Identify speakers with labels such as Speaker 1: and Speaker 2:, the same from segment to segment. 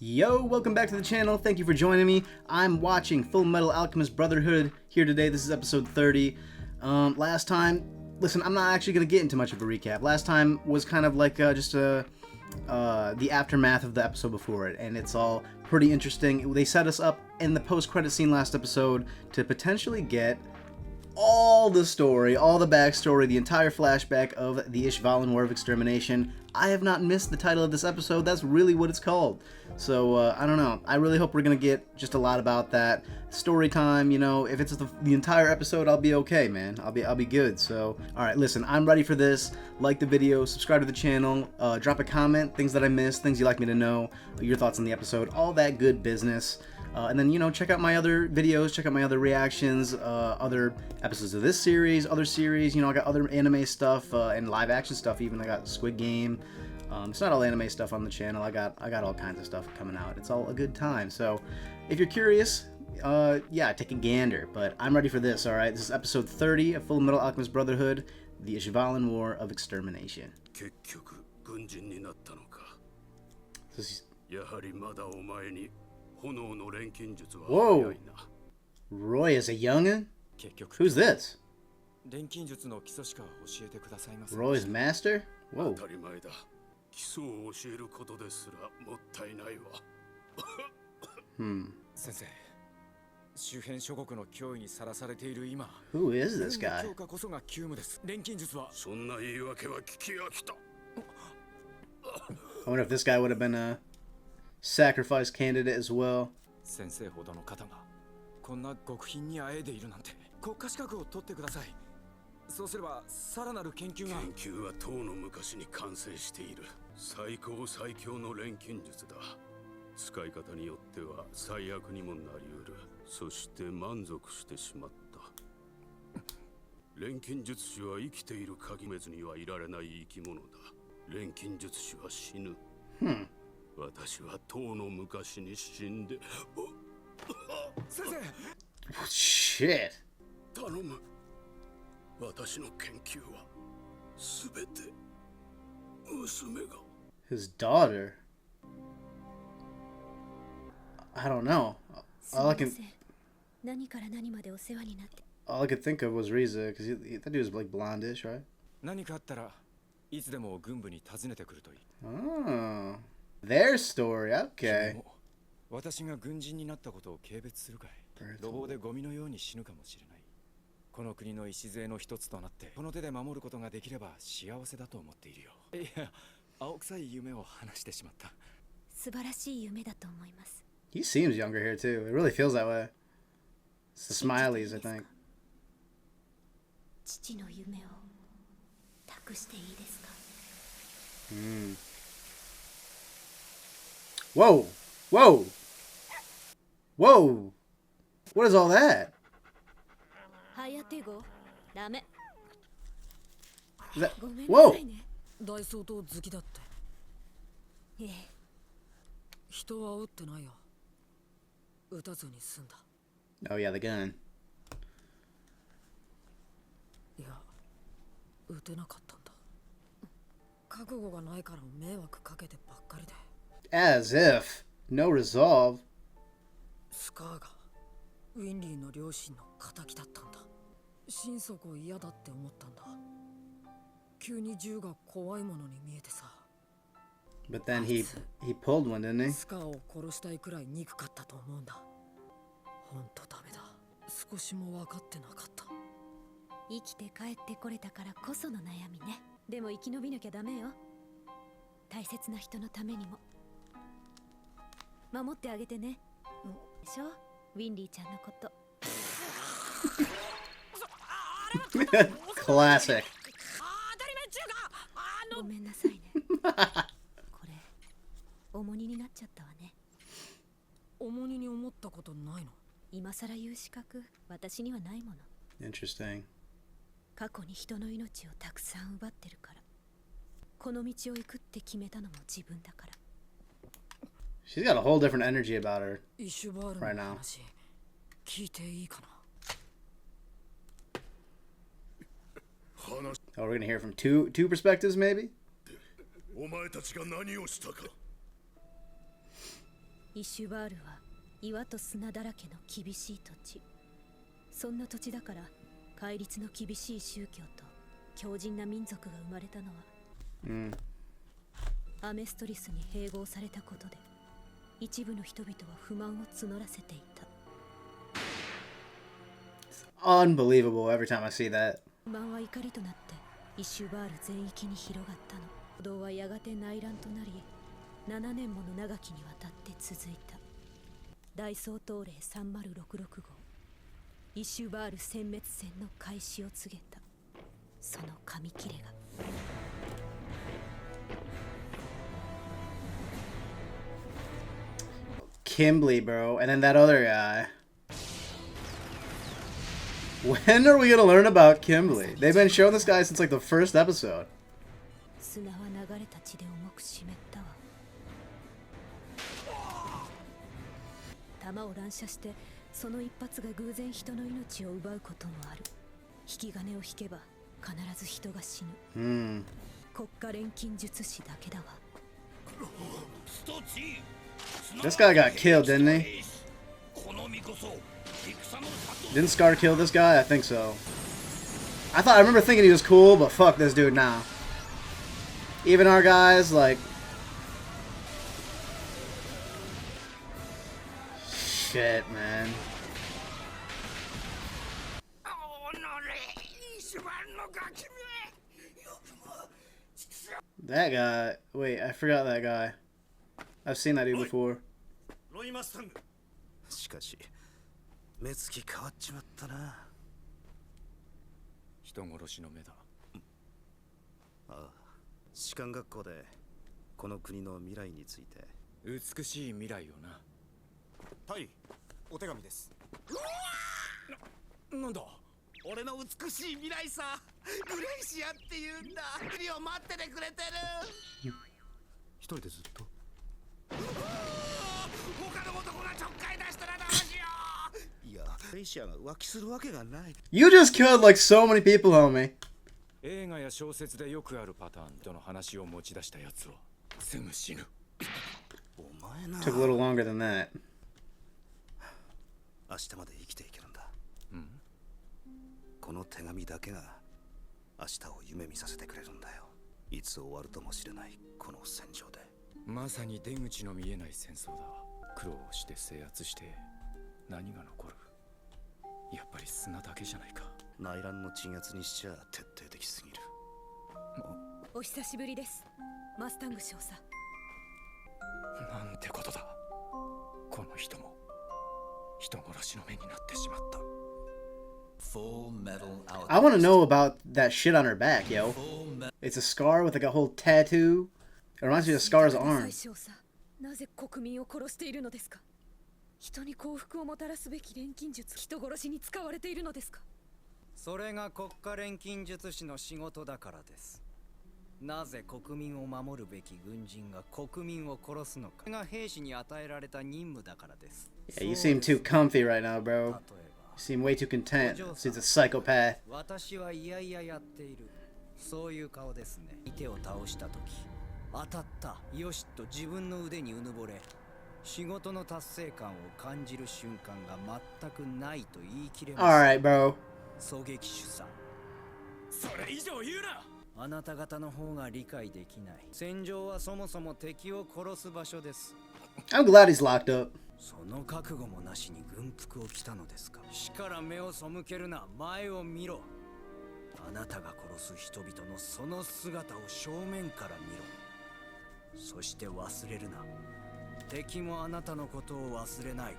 Speaker 1: Yo, welcome back to the channel. Thank you for joining me. I'm watching Fullmetal Alchemist Brotherhood here today. This is episode 30. Last time, listen, I'm not actually going to get into much of a recap. Last time was kind of like the aftermath of the episode before it, and it's all pretty interesting. They set us up in the post-credit scene last episode to potentially get all the story, all the backstory, the entire flashback of the Ishavalan War of Extermination. I have not missed the title of this episode. That's really what it's called. So, I don't know. I really hope we're going to get just a lot about that. Story time, you know, if it's the entire episode, I'll be okay, man. I'll be good. So, alright, listen, I'm ready for this. Like the video, subscribe to the channel, drop a comment, things that I missed, things you'd like me to know, your thoughts on the episode, all that good business. And then, you know, check out my other videos, check out my other reactions, other episodes of this series, other series. You know, I got other anime stuff and live action stuff even. I got Squid Game. It's not all anime stuff on the channel. I got all kinds of stuff coming out. It's all a good time. So if you're curious, yeah, take a gander. But I'm ready for this, all right? This is episode 30 of Fullmetal Alchemist Brotherhood, the Ishavalan War of Extermination. Whoa! Roy is a youngin'? Who's this? Roy's master? Whoa. Who is this guy? I wonder if this guy would have been a sacrifice candidate as well. Shit. His daughter? I don't know. All I could think of was Riza, because that dude was like blondish, right? Oh, their story, okay. He seems younger here too. It really feels that way. It's the smileys, I think. Whoa! Whoa! Whoa! What is all that? Whoa! Oh yeah, the gun. As if. No resolve. But then he pulled one, didn't he? Classic. Interesting. She's got a whole different energy about her right now. Oh, we're gonna hear from two perspectives, maybe?
Speaker 2: イシュバールは岩と砂だらけの厳しい土地。そんな土地だから戒律の厳しい宗教と強靭な民族が生まれたのは、アメストリスに併合されたことで一部の人々は不満を募らせていた。
Speaker 1: Unbelievable every time I see that.
Speaker 2: 不満は怒りとなってイシュバール全域に広がったの。暴動はやがて内乱となり、7年もの長きにわたって続いた。大総統令3066号、イシュバール殲滅戦の開始を告げた。その紙切れが
Speaker 1: Kimberly, bro, and then that other guy. When are we gonna learn about Kimberly? They've been showing this guy since like the first episode.
Speaker 2: 砂は流れた血で重く湿ったわ。弾を乱射してその一発が偶然人の命を奪うこともある。引き金を引けば必ず人が死ぬ。国家錬金術師だけだわ。
Speaker 1: This guy got killed, didn't he? Didn't Scar kill this guy? I think so. I remember thinking he was cool, but fuck this dude now. Even our guys, like... Shit, man. That guy... Wait, I forgot that guy. I've seen that dude before.
Speaker 3: しかし目つき変わっちまったな。人殺しの目だ。ああ、士官学校でこの国の未来について。美しい未来をな。はい、お手紙です。なんだ、俺の美しい未来さ。グレイシアって言うんだ。君を待っててくれてる。一人でずっと。他の男がちょっかい出したらどうしよう。いや、グレイシアが浮気するわけがない。
Speaker 1: You just killed like so many people, homie.
Speaker 3: 映画や小説でよくあるパターンとの話を持ち出したやつはすぐ死ぬ。お前な。
Speaker 1: Took a little longer than that.
Speaker 3: 明日まで生きていけるんだ。この手紙だけが明日を夢見させてくれるんだよ。いつ終わるともしれないこの戦場で。まさに出口の見えない戦争だ。苦労して制圧して何が残る。やっぱり砂だけじゃないか。内乱の鎮圧にしちゃ徹底的すぎる。
Speaker 2: お久しぶりです、マスタング少佐。
Speaker 3: なんてことだ。この人も人殺しの目になってしまった。
Speaker 1: I want to know about that shit on her back, yo. It's a scar with like a whole tattoo. It reminds me of Scar's arm.
Speaker 2: なぜ国民を殺しているのですか。人に幸福をもたらすべき錬金術、人殺しに使われているのですか。
Speaker 4: それが国家錬金術師の仕事だからです。なぜ国民を守るべき軍人が国民を殺すのかが兵士に与えられた任務だからです。
Speaker 1: Yeah, you seem too comfy right now, bro. You seem way too content. This dude's a psychopath.
Speaker 4: 私はいやいややっている。そういう顔ですね。手を倒した時、当たった、よしと自分の腕にうぬぼれ、仕事の達成感を感じる瞬間が全くないと言い切れます。
Speaker 1: Alright, bro.
Speaker 4: 狙撃手さん。それ以上言うな。あなた方の方が理解できない。戦場はそもそも敵を殺す場所です。
Speaker 1: I'm glad he's locked up.
Speaker 4: その覚悟もなしに軍服を着たのですか。死から目を背けるな、前を見ろ。あなたが殺す人々のその姿を正面から見ろ。そして忘れるな。敵もあなたのことを忘れない。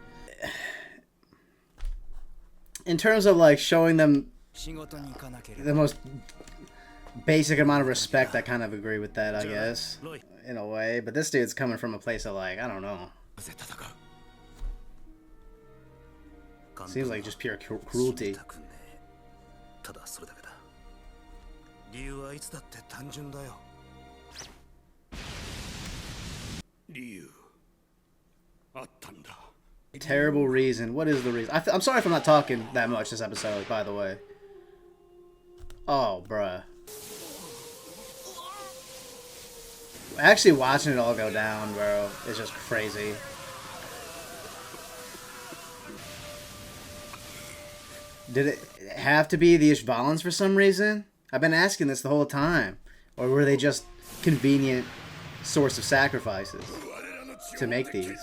Speaker 1: In terms of like showing them
Speaker 4: 仕事に行かなければ。
Speaker 1: the most basic amount of respect, I kind of agree with that, I guess, in a way. But this dude's coming from a place of like, I don't know. Seems like just pure cruelty.
Speaker 3: ただそれだけだ。理由はいつだって単純だよ。理由あったんだ。
Speaker 1: Terrible reason. What is the reason? I'm sorry if I'm not talking that much this episode, by the way. Oh, bruh. Actually watching it all go down, bro, is just crazy. Did it have to be the Ishvalans for some reason? I've been asking this the whole time. Or were they just convenient source of sacrifices to make these?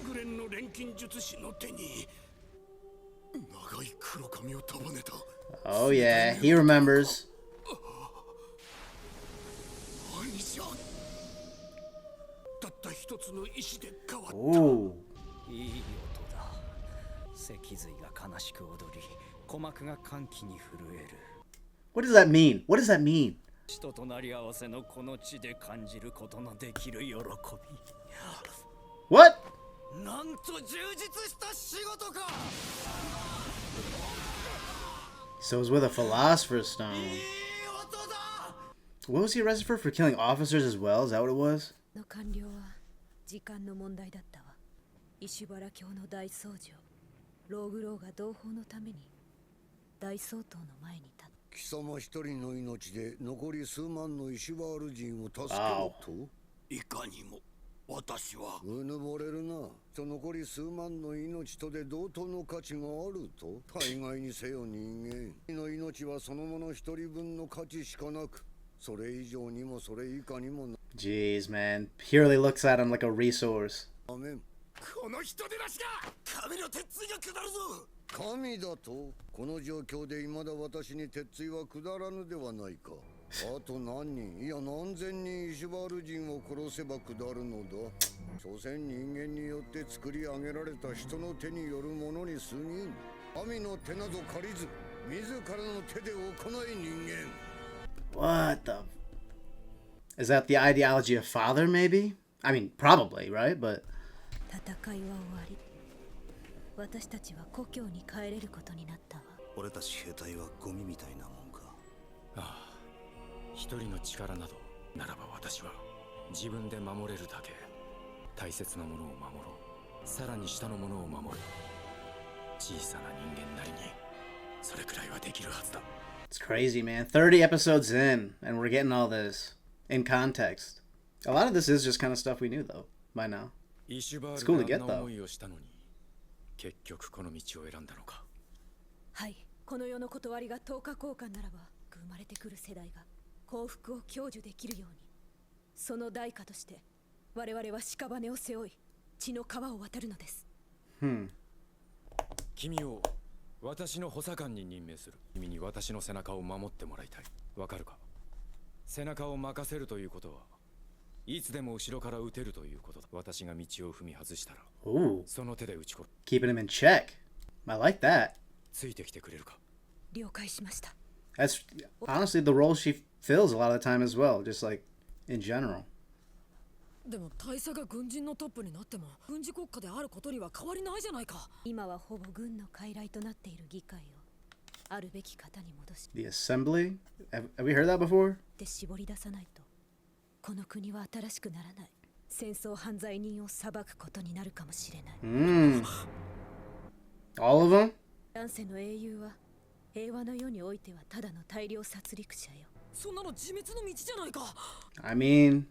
Speaker 5: グレンの錬金術師の手に長い黒髪を束ねた
Speaker 1: Oh yeah, he remembers.
Speaker 5: 兄じゃたった一つの石で変わった
Speaker 1: Ooh.
Speaker 4: いい音だ。脊髄が悲しく踊り、鼓膜が歓喜に震える。
Speaker 1: What does that mean? What does that mean?
Speaker 4: 死と隣り合わせのこの地で感じることのできる喜び。
Speaker 1: What?
Speaker 4: なんと充実した仕事か。
Speaker 1: So it was with a philosopher's stone.
Speaker 4: いい音だ。
Speaker 1: What was he arrested for? For killing officers as well? Is that what it was?
Speaker 2: の完了は時間の問題だったわ。石原教の大僧正ローグローが同胞のために大総統の前に立った。
Speaker 5: 貴様一人の命で残り数万の石バール人を助けろといかにも私はうぬぼれるな。その残り数万の命とで同等の価値があると大概にせよ人間の命はそのもの一人分の価値しかなくそれ以上にもそれ以下にもな。
Speaker 1: Jeez, man. Purely looks at him like a resource.
Speaker 5: アメン。この人でなしが神の鉄槌が下るぞ。神だとこの状況で未だ私に鉄槌は下らぬではないか。あと何人いや何千人イシュバール人を殺せば下るのだ。所詮人間によって作り上げられた人の手によるものに過ぎん。神の手など借りず自らの手で行い人間。
Speaker 1: What the? Is that the ideology of father, maybe? I mean, probably, right? But
Speaker 2: 戦いは終わり。私たちは故郷に帰れることになったわ。
Speaker 3: 俺たち兵隊はゴミみたいなもんか。
Speaker 6: ああ、一人の力などならば私は自分で守れるだけ大切なものを守ろう。さらに下のものを守る。小さな人間なりにそれくらいはできるはずだ。
Speaker 1: it's crazy, man. 30 episodes in, and we're getting all this in context. A lot of this is just kind of stuff we knew, though, by now.
Speaker 6: イシュバー
Speaker 1: It's cool to
Speaker 6: ル
Speaker 1: get
Speaker 6: があんな
Speaker 1: though.
Speaker 6: 思いをしたのに結局この道を選んだのか。
Speaker 2: はい、この世の断りが10日交換ならば生まれてくる世代が幸福を享受できるように、その代価として我々は屍を背負い血の川を渡るのです。
Speaker 6: 君を私の補佐官に任命する。君に私の背中を守ってもらいたい。わかるか？背中を任せるということはいつでも後ろから撃てるということだ。私が道を踏み外したら
Speaker 1: Ooh,
Speaker 6: その手で撃ち殺す。
Speaker 1: keeping him in check. I like that.
Speaker 6: ついてきてくれるか？
Speaker 2: 了解しました。
Speaker 1: That's honestly the role she fills a lot of the time as well, just like in general.
Speaker 7: でも大佐が軍人のトップになっても軍事国家であることには変わりないじゃないか。
Speaker 2: 今はほぼ軍の傀儡となっている議会をあるべき方に戻し
Speaker 1: The assembly? Have we heard that before?
Speaker 2: て絞り出さないとこの国は新しくならない。戦争犯罪人を裁くことになるかもしれない。
Speaker 1: All of them?
Speaker 2: 乱世の英雄は平和の世においてはただの大量殺戮者よ。
Speaker 7: そんなの自滅の道じゃないか。
Speaker 1: I mean,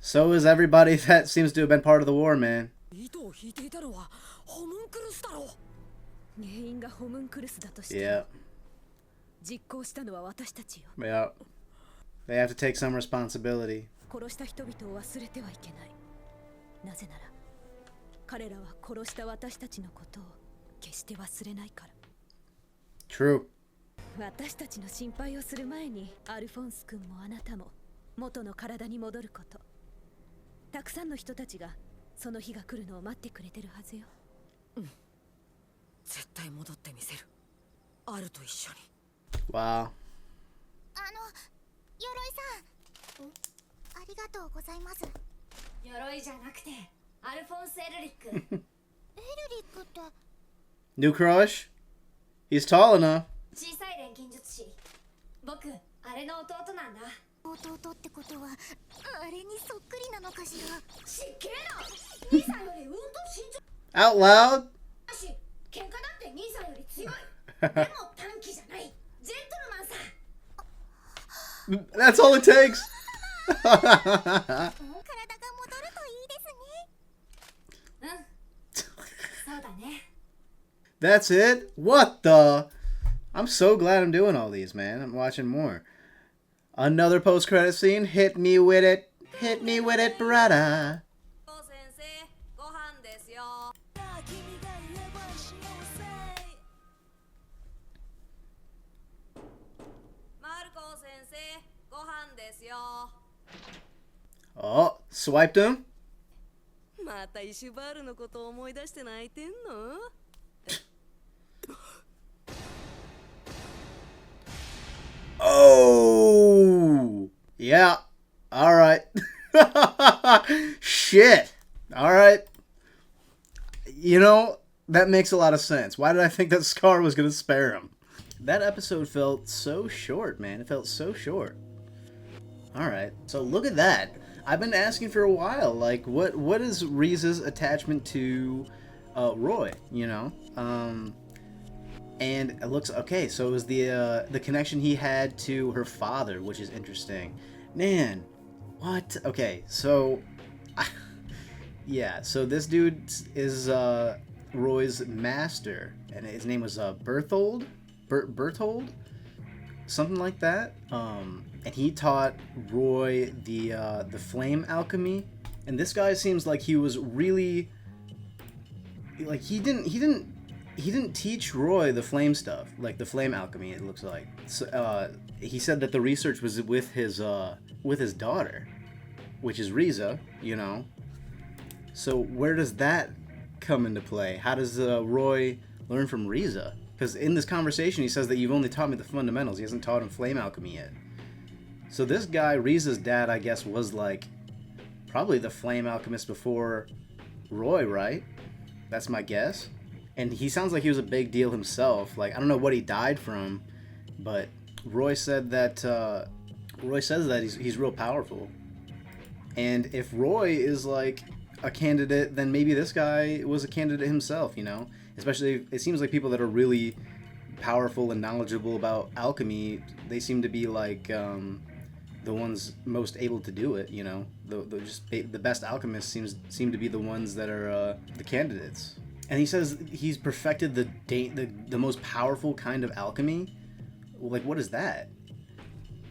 Speaker 1: so is everybody that seems to have been part of the war, man.
Speaker 7: 糸を引いていたのはホムンクルスだろう。
Speaker 2: 原因がホムンクルスだとしても
Speaker 1: Yeah,
Speaker 2: 実行したのは私たちよ。
Speaker 1: yeah. They have to take some responsibility.
Speaker 2: 殺した人々を忘れてはいけない。なぜなら彼らは殺した私たちのことを決して忘れないから。
Speaker 1: True.
Speaker 2: 私たちの心配をする前にアルフォンス君もあなたも元の体に戻ること。たくさんの人たちがその日が来るのを待ってくれてるはずよ。
Speaker 7: 絶対戻ってみせる。あると一緒に。
Speaker 1: Wow.
Speaker 8: 鎧さんありがとうございます。
Speaker 9: 鎧じゃなくてアルフォンス・エルリック。
Speaker 8: エルリックって
Speaker 1: New crush? He's tall enough.
Speaker 9: 小さい錬金術師。僕あれの弟なんだ。
Speaker 8: 弟ってことはあれにそっくりなのかしら。
Speaker 9: しっけえな。兄さんよりうんと身長
Speaker 1: Out loud?
Speaker 9: だし、喧嘩だって兄さんより強い。でも短気じゃない。ジェントルマンさ。
Speaker 1: That's all it takes.
Speaker 8: 体が戻るといいですね。
Speaker 9: うん。
Speaker 1: That's it? What the? I'm so glad I'm doing all these, man. I'm watching more. Another post-credit scene. Hit me with it. Hit me with it, brother. Oh, swiped him?
Speaker 7: またイシュバールのことを思い出して泣いてんの?
Speaker 1: Oh! Yeah. Alright. Shit. Alright. You know, that makes a lot of sense. Why did I think that Scar was going to spare him? That episode felt so short, man. It felt so short. Alright. So look at that. I've been asking for a while, like, what is Riza's attachment to Roy, you know? And it looks okay. So it was the connection he had to her father, which is interesting. Man, what? Okay, so yeah. So this dude is Roy's master, and his name was Berthold, something like that. And he taught Roy the flame alchemy. And this guy seems like he was really like he didn't teach Roy the flame stuff, like the flame alchemy. It looks like so, he said that the research was with his daughter, which is Riza, you know. So where does that come into play? How does Roy learn from Riza? Because in this conversation he says that you've only taught me the fundamentals. He hasn't taught him flame alchemy yet. So this guy, Riza's dad, I guess, was like probably the flame alchemist before Roy, right? That's my guess. And he sounds like he was a big deal himself. Like, I don't know what he died from, but Roy said that Roy says that he's real powerful. And if Roy is like a candidate, then maybe this guy was a candidate himself, you know? Especially, it seems like people that are really powerful and knowledgeable about alchemy, they seem to be like the ones most able to do it, you know? The best alchemists seem to be the ones that are the candidates. And he says he's perfected the most powerful kind of alchemy. Like, what is that?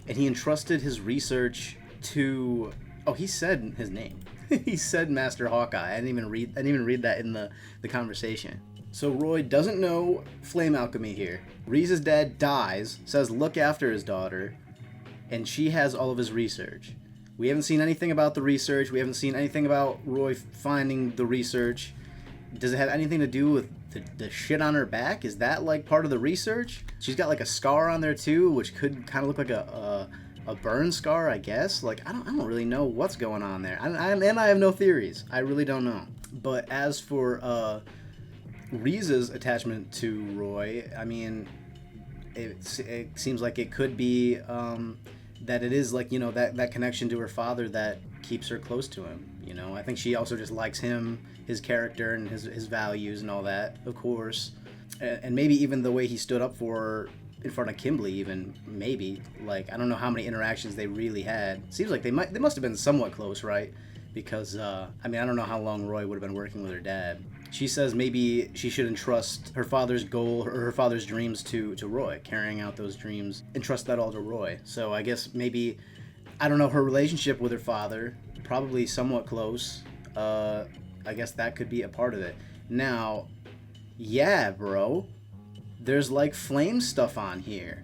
Speaker 1: And he entrusted his research to... Oh, he said his name. He said Master Hawkeye. I didn't even read that in the conversation. So Roy doesn't know flame alchemy here. Riza's dad dies, says look after his daughter, and she has all of his research. We haven't seen anything about the research. We haven't seen anything about Roy finding the research. Does it have anything to do with the shit on her back? Is that like part of the research? She's got like a scar on there too, which could kind of look like a burn scar, I guess. Like, I don't really know what's going on there. And I have no theories. I really don't know. But as for Riza's attachment to Roy, I mean, it seems like it could be that it is like, you know, that connection to her father that keeps her close to him. You know, I think she also just likes him, his character, and his values and all that, of course. And maybe even the way he stood up for her in front of Kimberly, even, maybe. Like, I don't know how many interactions they really had. Seems like they must have been somewhat close, right? Because, I mean, I don't know how long Roy would have been working with her dad. She says maybe she should entrust her father's goal, or her father's dreams to Roy, carrying out those dreams, entrust that all to Roy. So I guess maybe, I don't know, her relationship with her father, probably somewhat close. I guess that could be a part of it. Now, yeah, bro, there's like flame stuff on here.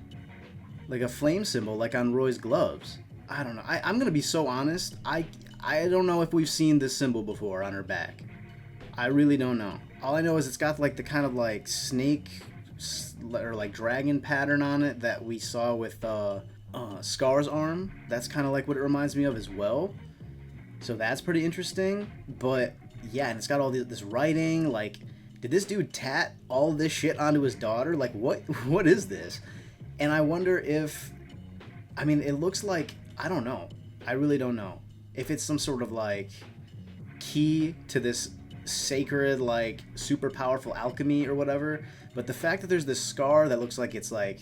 Speaker 1: Like a flame symbol, like on Roy's gloves. I don't know. I'm going to be so honest. I don't know if we've seen this symbol before on her back. I really don't know. All I know is it's got like the kind of like snake or like dragon pattern on it that we saw with Scar's arm. That's kind of like what it reminds me of as well. So that's pretty interesting. But yeah, and it's got all this writing. Like, did this dude tat all this shit onto his daughter? Like, what is this? And I wonder if, I mean, it looks like, I don't know. I really don't know. If it's some sort of like key to this sacred, like super powerful alchemy or whatever. But the fact that there's this scar that looks like it's like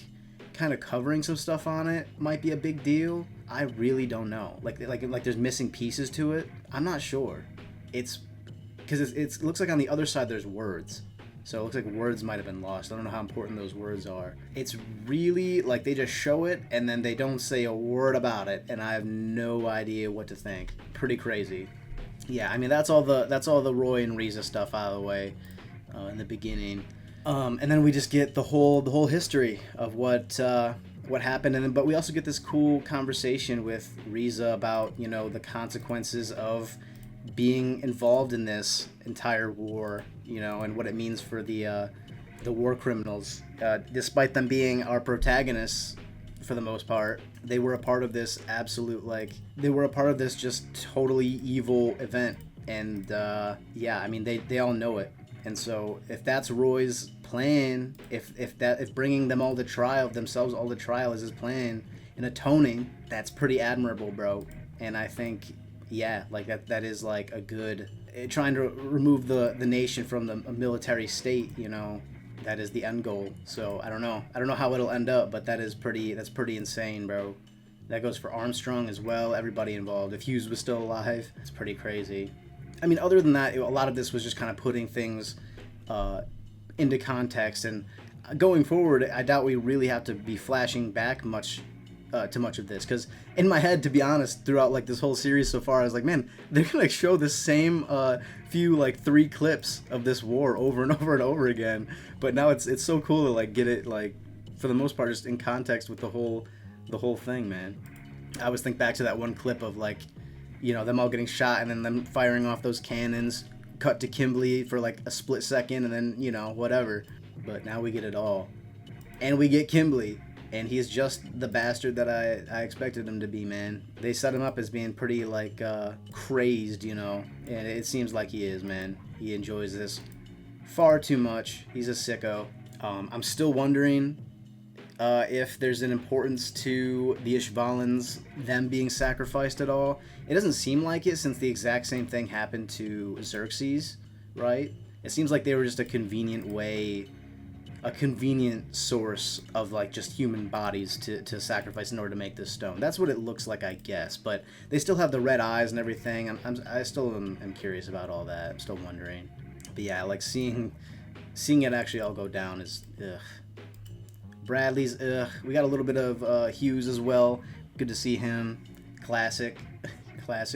Speaker 1: kind of covering some stuff on it might be a big deal. I really don't know. Like there's missing pieces to it. I'm not sure. It's because it looks like on the other side there's words. So it looks like words might have been lost. I don't know how important those words are. It's really like they just show it and then they don't say a word about it, and I have no idea what to think. Pretty crazy. Yeah, I mean that's all the Roy and Riza stuff out of the way in the beginning, and then we just get the whole history of what happened, but we also get this cool conversation with Riza about, you know, the consequences of being involved in this entire war, you know, and what it means for the war criminals. Despite them being our protagonists for the most part, they were a part of this they were a part of this just totally evil event, and yeah, I mean they all know it. And so if that's Roy's plan, if bringing them all to trial, themselves all to trial is his plan and atoning, that's pretty admirable, bro. And I think, yeah, like that is like a good, trying to remove the nation from a military state, you know, that is the end goal. So I don't know how it'll end up, but that's pretty insane, bro. That goes for Armstrong as well, everybody involved. If Hughes was still alive, it's pretty crazy. I mean, other than that, a lot of this was just kind of putting things into context, and going forward, I doubt we really have to be flashing back to much of this, because in my head, to be honest, throughout like this whole series so far, I was like, man, they're gonna show the same few, like 3 clips of this war over and over and over again. But now it's so cool to like get it, like, for the most part, just in context with the whole thing, man. I always think back to that one clip of, like, you know, them all getting shot and then them firing off those cannons, cut to Kimberly for like a split second, and then, you know, whatever. But now we get it all, and we get Kimberly, and he's just the bastard that I expected him to be, man. They set him up as being pretty, like, crazed, you know, and it seems like he is, man. He enjoys this far too much. He's a sicko. I'm still wondering if there's an importance to the Ishavalans, them being sacrificed at all. It doesn't seem like it, since the exact same thing happened to Xerxes, right? It seems like they were just a convenient source of, like, just human bodies to sacrifice in order to make this stone. That's what it looks like, I guess. But they still have the red eyes and everything. I still am curious about all that. I'm still wondering. But yeah, like, seeing it actually all go down is ugh. Bradley's ugh. We got a little bit of Hughes as well. Good to see him. Classic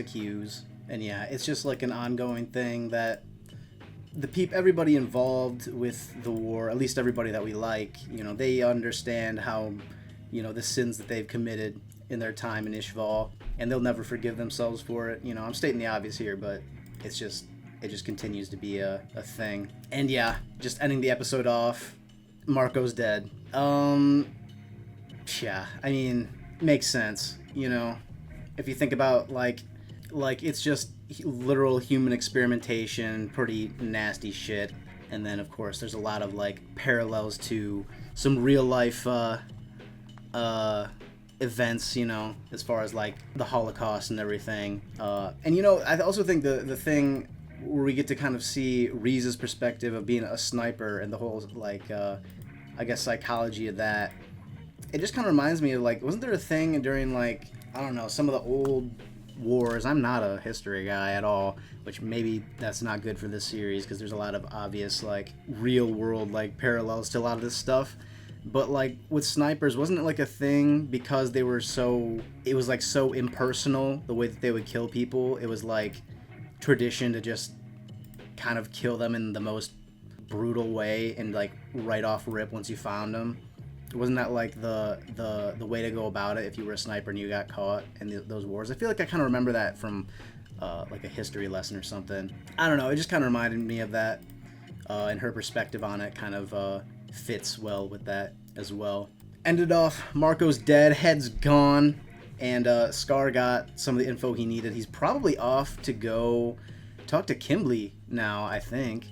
Speaker 1: Hughes. And yeah, it's just like an ongoing thing that everybody involved with the war, at least everybody that we like, you know, they understand how, you know, the sins that they've committed in their time in Ishval, and they'll never forgive themselves for it. You know, I'm stating the obvious here, but it just continues to be a thing. And yeah, just ending the episode off, Marco's dead. Yeah, I mean, makes sense, you know, if you think about, like it's just literal human experimentation, pretty nasty shit. And then, of course, there's a lot of, like, parallels to some real life events, you know, as far as, like, the Holocaust and everything. And, you know, I also think the thing where we get to kind of see Riza's perspective of being a sniper and the whole, like, I guess, psychology of that, it just kind of reminds me of, like, wasn't there a thing during, like, I don't know, some of the old wars? I'm not a history guy at all, which maybe that's not good for this series, because there's a lot of obvious, like, real world, like, parallels to a lot of this stuff. But, like, with snipers, wasn't it like a thing because they were it was like so impersonal, the way that they would kill people? It was like tradition to just kind of kill them in the most brutal way and, like, right off rip once you found them. Wasn't that like the way to go about it if you were a sniper and you got caught in those wars? I feel like I kind of remember that from like a history lesson or something. I don't know, it just kind of reminded me of that, and her perspective on it kind of fits well with that as well. Ended off, Marco's dead, head's gone, and Scar got some of the info he needed. He's probably off to go talk to Kimberly now, I think.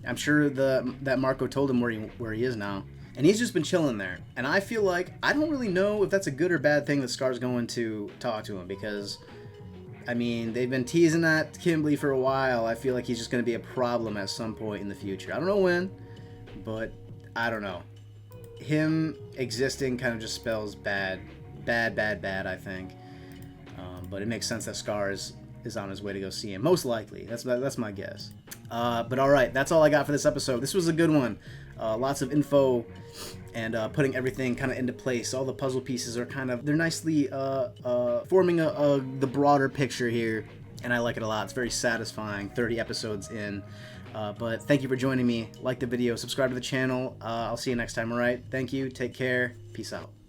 Speaker 1: I'm sure that Marco told him where he is now. And he's just been chilling there. And I feel like, I don't really know if that's a good or bad thing that Scar's going to talk to him, because, I mean, they've been teasing at Kimberly for a while. I feel like he's just going to be a problem at some point in the future. I don't know when, but I don't know. Him existing kind of just spells bad, I think. But it makes sense that Scar is is on his way to go see him. Most likely. That's my guess. But alright, that's all I got for this episode. This was a good one. Lots of info and putting everything kind of into place. All the puzzle pieces are they're nicely forming the broader picture here, and I like it a lot. It's very satisfying, 30 episodes in. But thank you for joining me. Like the video, subscribe to the channel. I'll see you next time, alright? Thank you, take care, peace out.